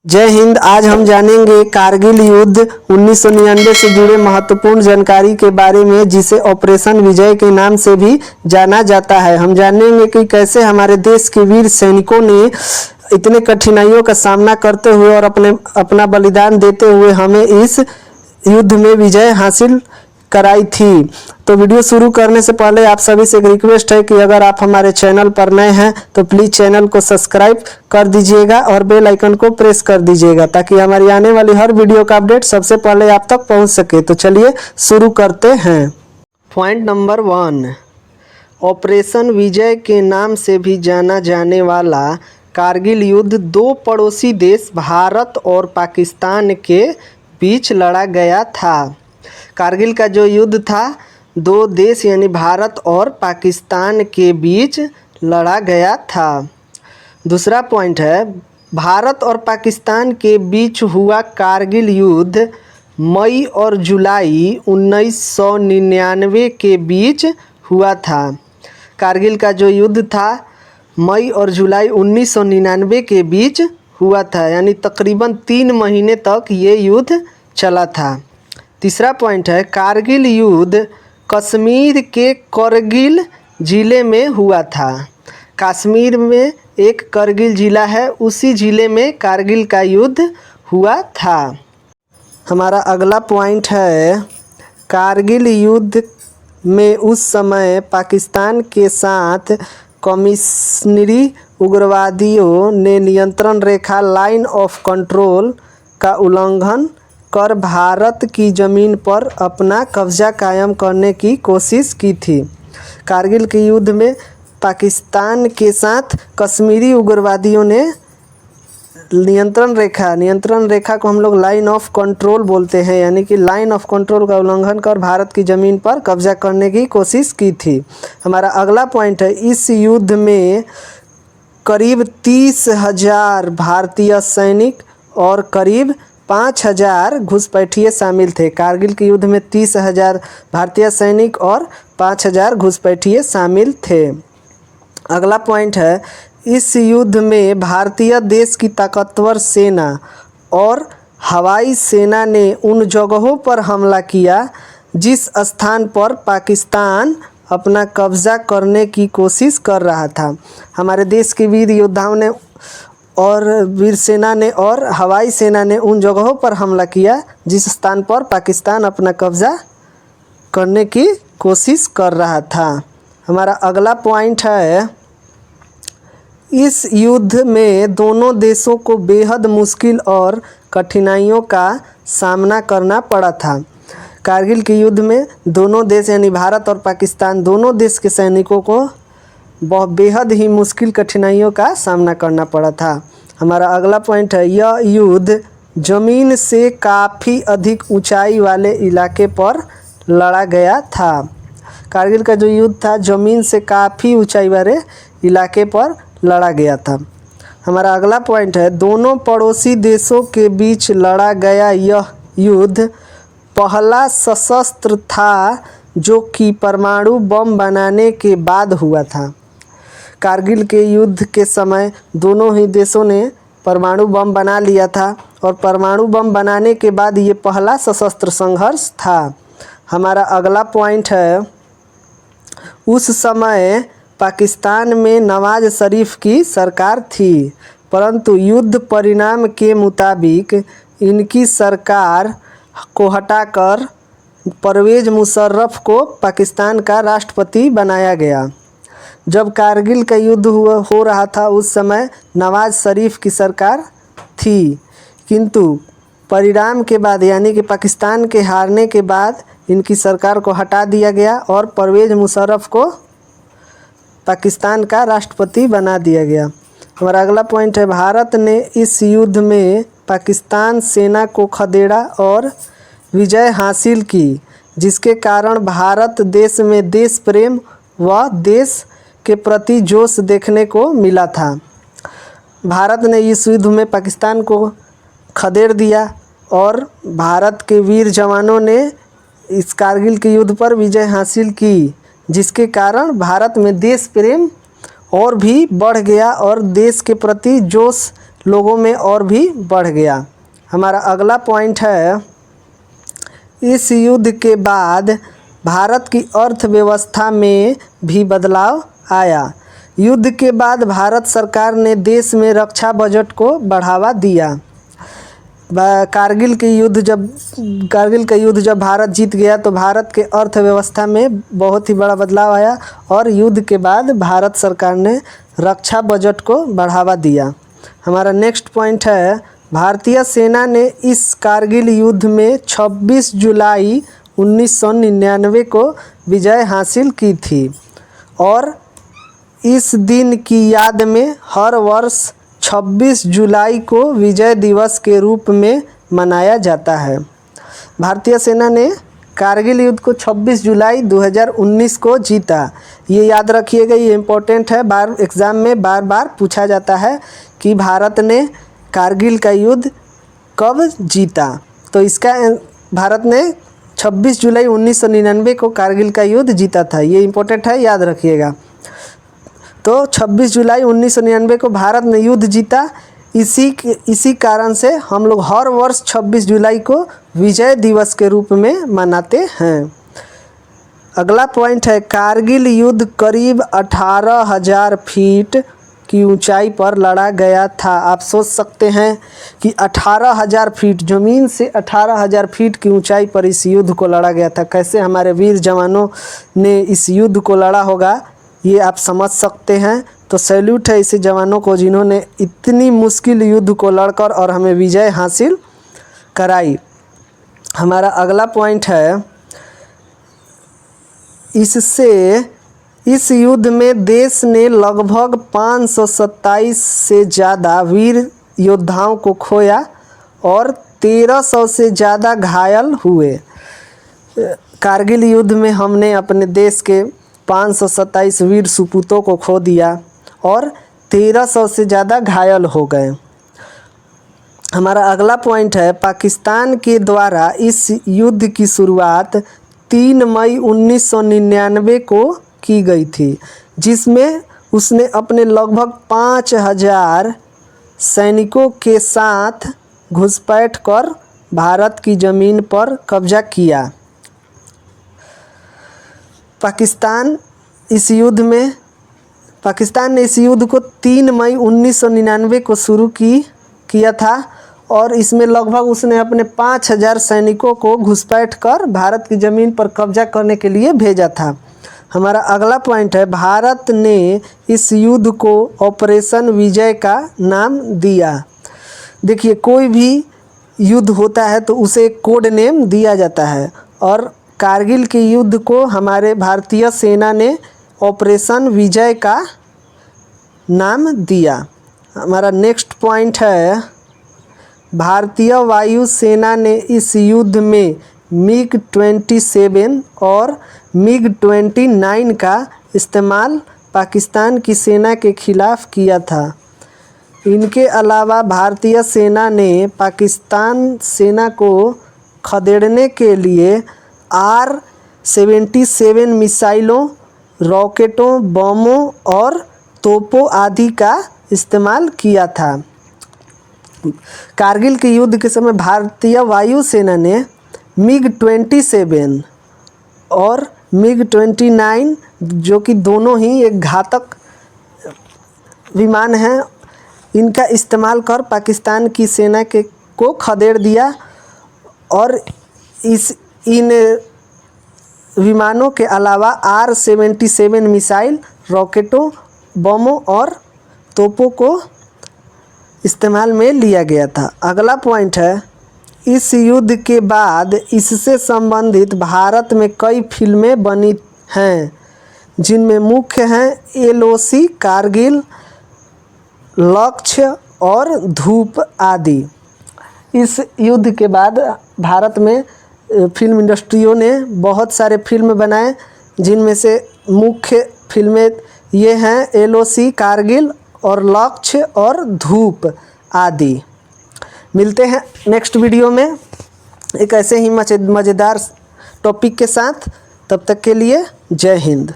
जय हिंद। आज हम जानेंगे कारगिल युद्ध 1999 से जुड़े महत्वपूर्ण जानकारी के बारे में, जिसे ऑपरेशन विजय के नाम से भी जाना जाता है। हम जानेंगे कि कैसे हमारे देश के वीर सैनिकों ने इतने कठिनाइयों का सामना करते हुए और अपना बलिदान देते हुए हमें इस युद्ध में विजय हासिल कराई थी। तो वीडियो शुरू करने से पहले आप सभी से एक रिक्वेस्ट है कि अगर आप हमारे चैनल पर नए हैं तो प्लीज़ चैनल को सब्सक्राइब कर दीजिएगा और बेल आइकन को प्रेस कर दीजिएगा, ताकि हमारी आने वाली हर वीडियो का अपडेट सबसे पहले आप तक पहुंच सके। तो चलिए शुरू करते हैं। पॉइंट नंबर 1, ऑपरेशन विजय के नाम से भी जाना जाने वाला कारगिल युद्ध दो पड़ोसी देश भारत और पाकिस्तान के बीच लड़ा गया था। कारगिल का जो युद्ध था दो देश यानी भारत और पाकिस्तान के बीच लड़ा गया था। दूसरा पॉइंट है, भारत और पाकिस्तान के बीच हुआ कारगिल युद्ध मई और जुलाई 1999 के बीच हुआ था। कारगिल का जो युद्ध था मई और जुलाई 1999 के बीच हुआ था, यानी तकरीबन 3 महीने तक ये युद्ध चला था। तीसरा पॉइंट है, कारगिल युद्ध कश्मीर के करगिल ज़िले में हुआ था। कश्मीर में एक करगिल ज़िला है, उसी ज़िले में कारगिल का युद्ध हुआ था। हमारा अगला पॉइंट है, कारगिल युद्ध में उस समय पाकिस्तान के साथ कमिश्नरी उग्रवादियों ने नियंत्रण रेखा लाइन ऑफ कंट्रोल का उल्लंघन कर भारत की ज़मीन पर अपना कब्जा कायम करने की कोशिश की थी। कारगिल के युद्ध में पाकिस्तान के साथ कश्मीरी उग्रवादियों ने नियंत्रण रेखा को हम लोग लाइन ऑफ कंट्रोल बोलते हैं, यानी कि लाइन ऑफ कंट्रोल का उल्लंघन कर भारत की ज़मीन पर कब्जा करने की कोशिश की थी। हमारा अगला पॉइंट है, इस युद्ध में करीब 30,000 भारतीय सैनिक और करीब 5,000 घुसपैठिए शामिल थे। कारगिल के युद्ध में 30,000 भारतीय सैनिक और 5,000 घुसपैठिए शामिल थे। अगला पॉइंट है, इस युद्ध में भारतीय देश की ताकतवर सेना और हवाई सेना ने उन जगहों पर हमला किया जिस स्थान पर पाकिस्तान अपना कब्जा करने की कोशिश कर रहा था। हमारे देश के वीर योद्धाओं ने और वीर सेना ने और हवाई सेना ने उन जगहों पर हमला किया जिस स्थान पर पाकिस्तान अपना कब्जा करने की कोशिश कर रहा था। हमारा अगला पॉइंट है, इस युद्ध में दोनों देशों को बेहद मुश्किल और कठिनाइयों का सामना करना पड़ा था। कारगिल के युद्ध में दोनों देश यानी भारत और पाकिस्तान दोनों देश के सैनिकों को बेहद ही मुश्किल कठिनाइयों का सामना करना पड़ा था। हमारा अगला पॉइंट है, यह युद्ध ज़मीन से काफ़ी अधिक ऊंचाई वाले इलाके पर लड़ा गया था। कारगिल का जो युद्ध था ज़मीन से काफ़ी ऊंचाई वाले इलाके पर लड़ा गया था। हमारा अगला पॉइंट है, दोनों पड़ोसी देशों के बीच लड़ा गया यह युद्ध पहला सशस्त्र था जो कि परमाणु बम बनाने के बाद हुआ था। कारगिल के युद्ध के समय दोनों ही देशों ने परमाणु बम बना लिया था और परमाणु बम बनाने के बाद ये पहला सशस्त्र संघर्ष था। हमारा अगला पॉइंट है, उस समय पाकिस्तान में नवाज शरीफ की सरकार थी, परंतु युद्ध परिणाम के मुताबिक इनकी सरकार को हटाकर परवेज़ मुशर्रफ को पाकिस्तान का राष्ट्रपति बनाया गया। जब कारगिल का युद्ध हो रहा था उस समय नवाज शरीफ की सरकार थी, किंतु परिणाम के बाद यानी कि पाकिस्तान के हारने के बाद इनकी सरकार को हटा दिया गया और परवेज़ मुशर्रफ को पाकिस्तान का राष्ट्रपति बना दिया गया। हमारा अगला पॉइंट है, भारत ने इस युद्ध में पाकिस्तान सेना को खदेड़ा और विजय हासिल की, जिसके कारण भारत देश में देश प्रेम व देश के प्रति जोश देखने को मिला था। भारत ने इस युद्ध में पाकिस्तान को खदेड़ दिया और भारत के वीर जवानों ने इस कारगिल के युद्ध पर विजय हासिल की, जिसके कारण भारत में देश प्रेम और भी बढ़ गया और देश के प्रति जोश लोगों में और भी बढ़ गया। हमारा अगला पॉइंट है, इस युद्ध के बाद भारत की अर्थव्यवस्था में भी बदलाव आया। युद्ध के बाद भारत सरकार ने देश में रक्षा बजट को बढ़ावा दिया। कारगिल का युद्ध जब भारत जीत गया तो भारत के अर्थव्यवस्था में बहुत ही बड़ा बदलाव आया और युद्ध के बाद भारत सरकार ने रक्षा बजट को बढ़ावा दिया। हमारा नेक्स्ट पॉइंट है, भारतीय सेना ने इस कारगिल युद्ध में 26 जुलाई 1999 को विजय हासिल की थी और इस दिन की याद में हर वर्ष 26 जुलाई को विजय दिवस के रूप में मनाया जाता है। भारतीय सेना ने कारगिल युद्ध को 26 जुलाई 2019 को जीता। ये याद रखिएगा, ये इम्पोर्टेंट है, एग्ज़ाम में बार बार पूछा जाता है कि भारत ने कारगिल का युद्ध कब जीता। तो इसका भारत ने 26 जुलाई 1999 को कारगिल का युद्ध जीता था। ये इम्पोर्टेंट है, याद रखिएगा। तो 26 जुलाई 1999 को भारत ने युद्ध जीता। इसी कारण से हम लोग हर वर्ष 26 जुलाई को विजय दिवस के रूप में मनाते हैं। अगला पॉइंट है, कारगिल युद्ध करीब 18,000 फीट की ऊंचाई पर लड़ा गया था। आप सोच सकते हैं कि 18,000 फीट, ज़मीन से 18,000 फीट की ऊंचाई पर इस युद्ध को लड़ा गया था। कैसे हमारे वीर जवानों ने इस युद्ध को लड़ा होगा, ये आप समझ सकते हैं। तो सैल्यूट है ऐसे जवानों को जिन्होंने इतनी मुश्किल युद्ध को लड़कर और हमें विजय हासिल कराई। हमारा अगला पॉइंट है, इस युद्ध में देश ने लगभग 527 से ज़्यादा वीर योद्धाओं को खोया और 1300 से ज़्यादा घायल हुए। कारगिल युद्ध में हमने अपने देश के 527 वीर सुपूतों को खो दिया और 1300 से ज़्यादा घायल हो गए। हमारा अगला पॉइंट है, पाकिस्तान के द्वारा इस युद्ध की शुरुआत 3 मई 1999 को की गई थी, जिसमें उसने अपने लगभग 5000 सैनिकों के साथ घुसपैठ कर भारत की ज़मीन पर कब्जा किया। पाकिस्तान ने इस युद्ध को 3 मई 1999 को शुरू किया था और इसमें लगभग उसने अपने 5000 सैनिकों को घुसपैठ कर भारत की ज़मीन पर कब्जा करने के लिए भेजा था। हमारा अगला पॉइंट है, भारत ने इस युद्ध को ऑपरेशन विजय का नाम दिया। देखिए, कोई भी युद्ध होता है तो उसे एक कोड नेम दिया जाता है और कारगिल के युद्ध को हमारे भारतीय सेना ने ऑपरेशन विजय का नाम दिया। हमारा नेक्स्ट पॉइंट है, भारतीय वायु सेना ने इस युद्ध में MiG-27 और MiG-29 का इस्तेमाल पाकिस्तान की सेना के खिलाफ किया था। इनके अलावा भारतीय सेना ने पाकिस्तान सेना को खदेड़ने के लिए R-77 मिसाइलों, रॉकेटों, बमों और तोपों आदि का इस्तेमाल किया था। कारगिल के युद्ध के समय भारतीय वायु सेना ने MiG-27 और MiG-29, जो कि दोनों ही एक घातक विमान हैं, इनका इस्तेमाल कर पाकिस्तान की सेना को खदेड़ दिया और इन विमानों के अलावा R-77 मिसाइल, रॉकेटों, बमों और तोपों को इस्तेमाल में लिया गया था। अगला पॉइंट है, इस युद्ध के बाद इससे संबंधित भारत में कई फिल्में बनी हैं, जिनमें मुख्य हैं LOC, कारगिल, लक्ष्य और धूप आदि। इस युद्ध के बाद भारत में फिल्म इंडस्ट्रियों ने बहुत सारे फिल्म बनाए, जिनमें से मुख्य फिल्में ये हैं LOC, कारगिल और लक्ष्य और धूप आदि। मिलते हैं नेक्स्ट वीडियो में एक ऐसे ही मज़ेदार टॉपिक के साथ। तब तक के लिए जय हिंद।